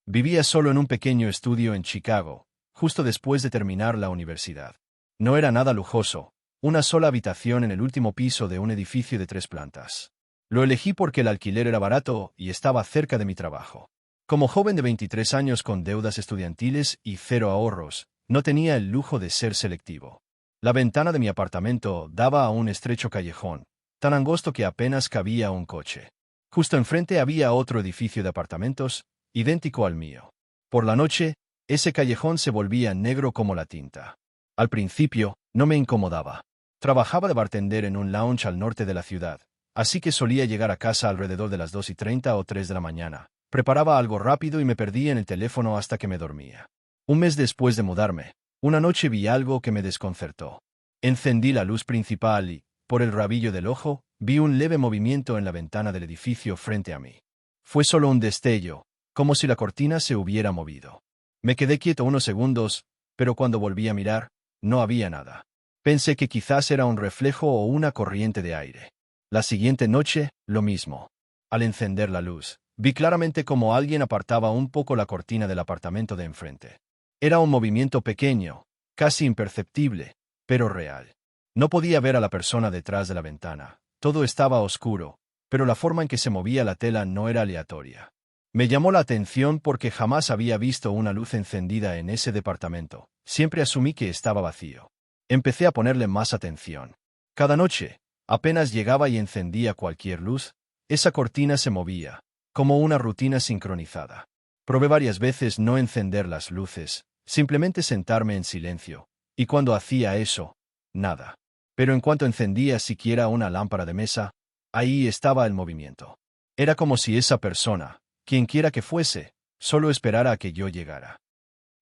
Vivía solo en un pequeño estudio en Chicago, justo después de terminar la universidad. No era nada lujoso, una sola habitación en el último piso de un edificio de 3 plantas. Lo elegí porque el alquiler era barato y estaba cerca de mi trabajo. Como joven de 23 años con deudas estudiantiles y 0 ahorros, no tenía el lujo de ser selectivo. La ventana de mi apartamento daba a un estrecho callejón, tan angosto que apenas cabía un coche. Justo enfrente había otro edificio de apartamentos, idéntico al mío. Por la noche, ese callejón se volvía negro como la tinta. Al principio, no me incomodaba. Trabajaba de bartender en un lounge al norte de la ciudad, así que solía llegar a casa alrededor de las 2:30 o 3 de la mañana. Preparaba algo rápido y me perdía en el teléfono hasta que me dormía. Un mes después de mudarme, una noche vi algo que me desconcertó. Encendí la luz principal y, por el rabillo del ojo, vi un leve movimiento en la ventana del edificio frente a mí. Fue solo un destello, como si la cortina se hubiera movido. Me quedé quieto unos segundos, pero cuando volví a mirar, no había nada. Pensé que quizás era un reflejo o una corriente de aire. La siguiente noche, lo mismo. Al encender la luz, vi claramente cómo alguien apartaba un poco la cortina del apartamento de enfrente. Era un movimiento pequeño, casi imperceptible, pero real. No podía ver a la persona detrás de la ventana. Todo estaba oscuro, pero la forma en que se movía la tela no era aleatoria. Me llamó la atención porque jamás había visto una luz encendida en ese departamento. Siempre asumí que estaba vacío. Empecé a ponerle más atención. Cada noche, apenas llegaba y encendía cualquier luz, esa cortina se movía, como una rutina sincronizada. Probé varias veces no encender las luces, simplemente sentarme en silencio, y cuando hacía eso, nada. Pero en cuanto encendía siquiera una lámpara de mesa, ahí estaba el movimiento. Era como si esa persona, quienquiera que fuese, solo esperara a que yo llegara.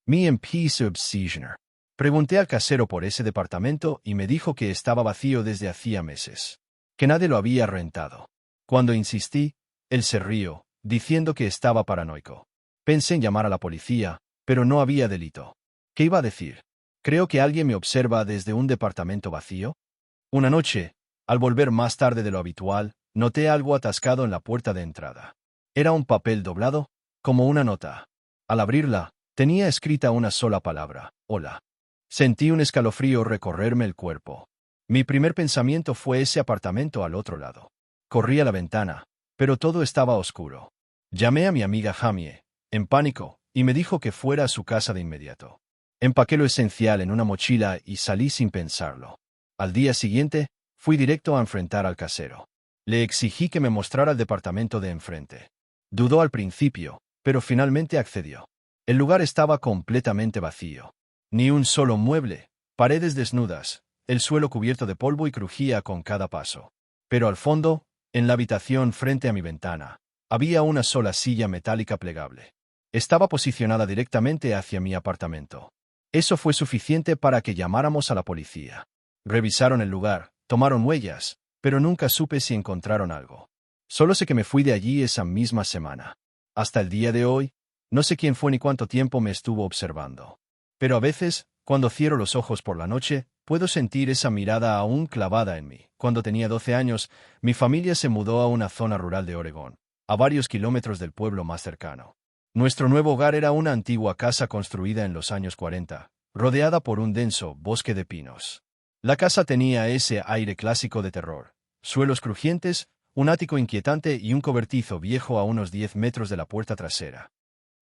Me empecé a obsesionar. Pregunté al casero por ese departamento y me dijo que estaba vacío desde hacía meses, que nadie lo había rentado. Cuando insistí, él se rió, diciendo que estaba paranoico. Pensé en llamar a la policía, pero no había delito. ¿Qué iba a decir? ¿Creo que alguien me observa desde un departamento vacío? Una noche, al volver más tarde de lo habitual, noté algo atascado en la puerta de entrada. Era un papel doblado, como una nota. Al abrirla, tenía escrita una sola palabra: hola. Sentí un escalofrío recorrerme el cuerpo. Mi primer pensamiento fue ese apartamento al otro lado. Corrí a la ventana, pero todo estaba oscuro. Llamé a mi amiga Jamie, en pánico, y me dijo que fuera a su casa de inmediato. Empaqué lo esencial en una mochila y salí sin pensarlo. Al día siguiente, fui directo a enfrentar al casero. Le exigí que me mostrara el departamento de enfrente. Dudó al principio, pero finalmente accedió. El lugar estaba completamente vacío. Ni un solo mueble, paredes desnudas, el suelo cubierto de polvo y crujía con cada paso. Pero al fondo, en la habitación frente a mi ventana, había una sola silla metálica plegable. Estaba posicionada directamente hacia mi apartamento. Eso fue suficiente para que llamáramos a la policía. Revisaron el lugar, tomaron huellas, pero nunca supe si encontraron algo. Solo sé que me fui de allí esa misma semana. Hasta el día de hoy, no sé quién fue ni cuánto tiempo me estuvo observando. Pero a veces, cuando cierro los ojos por la noche, puedo sentir esa mirada aún clavada en mí. Cuando tenía 12 años, mi familia se mudó a una zona rural de Oregón, a varios kilómetros del pueblo más cercano. Nuestro nuevo hogar era una antigua casa construida en los años 40, rodeada por un denso bosque de pinos. La casa tenía ese aire clásico de terror: suelos crujientes, un ático inquietante y un cobertizo viejo a unos 10 metros de la puerta trasera.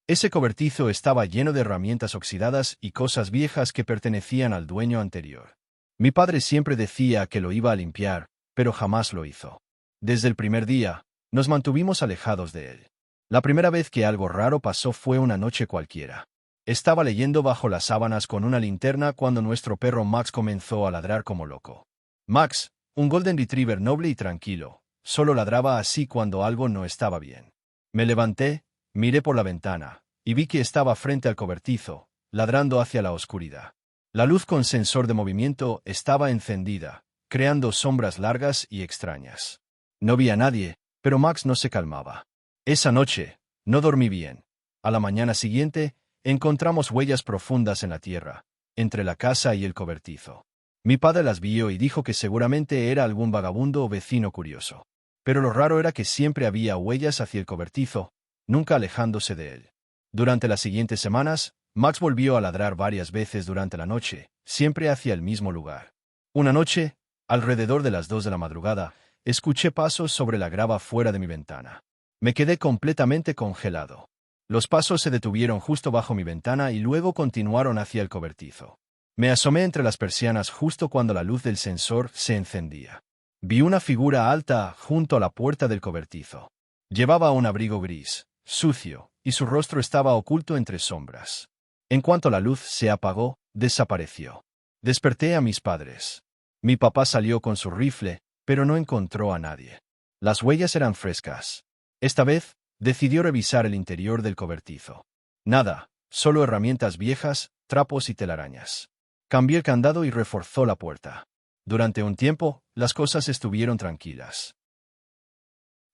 Ese cobertizo estaba lleno de herramientas oxidadas y cosas viejas que pertenecían al dueño anterior. Mi padre siempre decía que lo iba a limpiar, pero jamás lo hizo. Desde el primer día, nos mantuvimos alejados de él. La primera vez que algo raro pasó fue una noche cualquiera. Estaba leyendo bajo las sábanas con una linterna cuando nuestro perro Max comenzó a ladrar como loco. Max, un golden retriever noble y tranquilo, solo ladraba así cuando algo no estaba bien. Me levanté, miré por la ventana, y vi que estaba frente al cobertizo, ladrando hacia la oscuridad. La luz con sensor de movimiento estaba encendida, creando sombras largas y extrañas. No vi a nadie, pero Max no se calmaba. Esa noche, no dormí bien. A la mañana siguiente, encontramos huellas profundas en la tierra, entre la casa y el cobertizo. Mi padre las vio y dijo que seguramente era algún vagabundo o vecino curioso. Pero lo raro era que siempre había huellas hacia el cobertizo, nunca alejándose de él. Durante las siguientes semanas, Max volvió a ladrar varias veces durante la noche, siempre hacia el mismo lugar. Una noche, alrededor de las 2 de la madrugada, escuché pasos sobre la grava fuera de mi ventana. Me quedé completamente congelado. Los pasos se detuvieron justo bajo mi ventana y luego continuaron hacia el cobertizo. Me asomé entre las persianas justo cuando la luz del sensor se encendía. Vi una figura alta junto a la puerta del cobertizo. Llevaba un abrigo gris, sucio, y su rostro estaba oculto entre sombras. En cuanto la luz se apagó, desapareció. Desperté a mis padres. Mi papá salió con su rifle, pero no encontró a nadie. Las huellas eran frescas. Esta vez, decidió revisar el interior del cobertizo. Nada, solo herramientas viejas, trapos y telarañas. Cambié el candado y reforzó la puerta. Durante un tiempo, las cosas estuvieron tranquilas.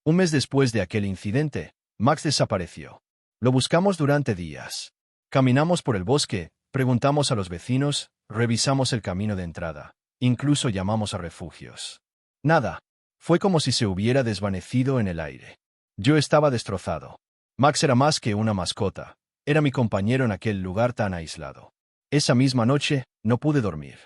Un mes después de aquel incidente, Max desapareció. Lo buscamos durante días. Caminamos por el bosque, preguntamos a los vecinos, revisamos el camino de entrada, incluso llamamos a refugios. Nada. Fue como si se hubiera desvanecido en el aire. Yo estaba destrozado. Max era más que una mascota. Era mi compañero en aquel lugar tan aislado. Esa misma noche, no pude dormir.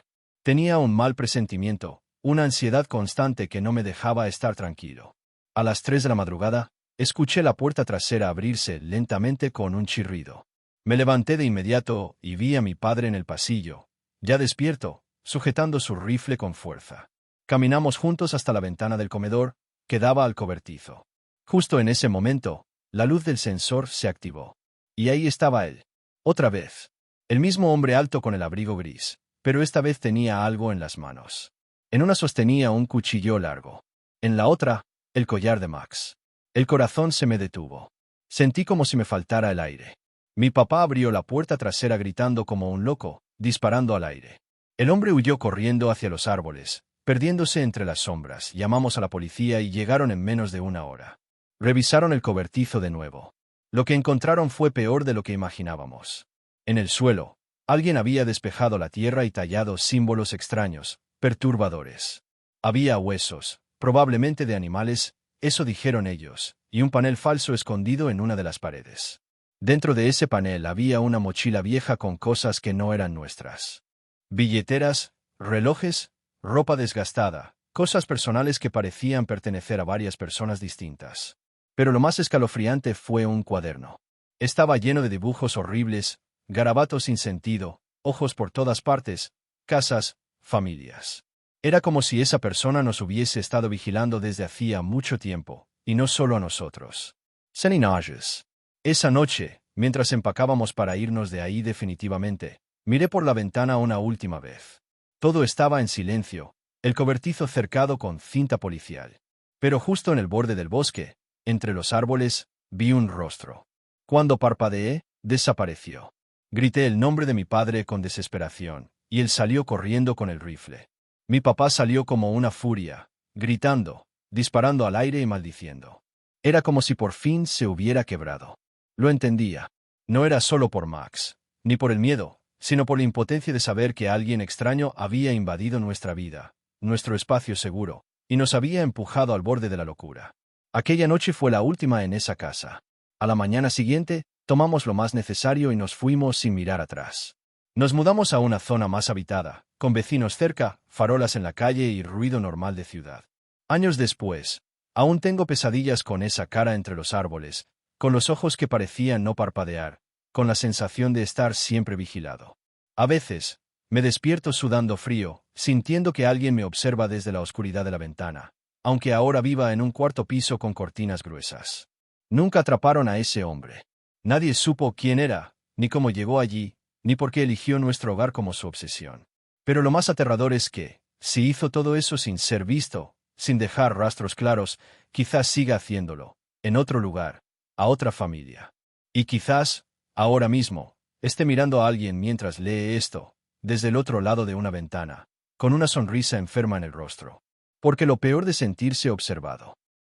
Tenía un mal presentimiento, una ansiedad constante que no me dejaba estar tranquilo. A las 3 de la madrugada, escuché la puerta trasera abrirse lentamente con un chirrido. Me levanté de inmediato y vi a mi padre en el pasillo, ya despierto, sujetando su rifle con fuerza. Caminamos juntos hasta la ventana del comedor, que daba al cobertizo. Justo en ese momento, la luz del sensor se activó. Y ahí estaba él. Otra vez. El mismo hombre alto con el abrigo gris, pero esta vez tenía algo en las manos. En una sostenía un cuchillo largo. En la otra, el collar de Max. El corazón se me detuvo. Sentí como si me faltara el aire. Mi papá abrió la puerta trasera gritando como un loco, disparando al aire. El hombre huyó corriendo hacia los árboles, perdiéndose entre las sombras. Llamamos a la policía y llegaron en menos de una hora. Revisaron el cobertizo de nuevo. Lo que encontraron fue peor de lo que imaginábamos. En el suelo, alguien había despejado la tierra y tallado símbolos extraños, perturbadores. Había huesos, probablemente de animales, eso dijeron ellos, y un panel falso escondido en una de las paredes. Dentro de ese panel había una mochila vieja con cosas que no eran nuestras. Billeteras, relojes, ropa desgastada, cosas personales que parecían pertenecer a varias personas distintas. Pero lo más escalofriante fue un cuaderno. Estaba lleno de dibujos horribles, garabatos sin sentido, ojos por todas partes, casas, familias. Era como si esa persona nos hubiese estado vigilando desde hacía mucho tiempo, y no solo a nosotros. Seninages. Esa noche, mientras empacábamos para irnos de ahí definitivamente, miré por la ventana una última vez. Todo estaba en silencio, el cobertizo cercado con cinta policial. Pero justo en el borde del bosque, entre los árboles, vi un rostro. Cuando parpadeé, desapareció. Grité el nombre de mi padre con desesperación, y él salió corriendo con el rifle. Mi papá salió como una furia, gritando, disparando al aire y maldiciendo. Era como si por fin se hubiera quebrado. Lo entendía. No era solo por Max, ni por el miedo, sino por la impotencia de saber que alguien extraño había invadido nuestra vida, nuestro espacio seguro, y nos había empujado al borde de la locura. Aquella noche fue la última en esa casa. A la mañana siguiente, tomamos lo más necesario y nos fuimos sin mirar atrás. Nos mudamos a una zona más habitada, con vecinos cerca, farolas en la calle y ruido normal de ciudad. Años después, aún tengo pesadillas con esa cara entre los árboles, con los ojos que parecían no parpadear, con la sensación de estar siempre vigilado. A veces, me despierto sudando frío, sintiendo que alguien me observa desde la oscuridad de la ventana, aunque ahora viva en un cuarto piso con cortinas gruesas. Nunca atraparon a ese hombre. Nadie supo quién era, ni cómo llegó allí, ni por qué eligió nuestro hogar como su obsesión. Pero lo más aterrador es que, si hizo todo eso sin ser visto, sin dejar rastros claros, quizás siga haciéndolo, en otro lugar, a otra familia. Y quizás, ahora mismo, esté mirando a alguien mientras lee esto, desde el otro lado de una ventana, con una sonrisa enferma en el rostro. Porque lo peor de sentirse observado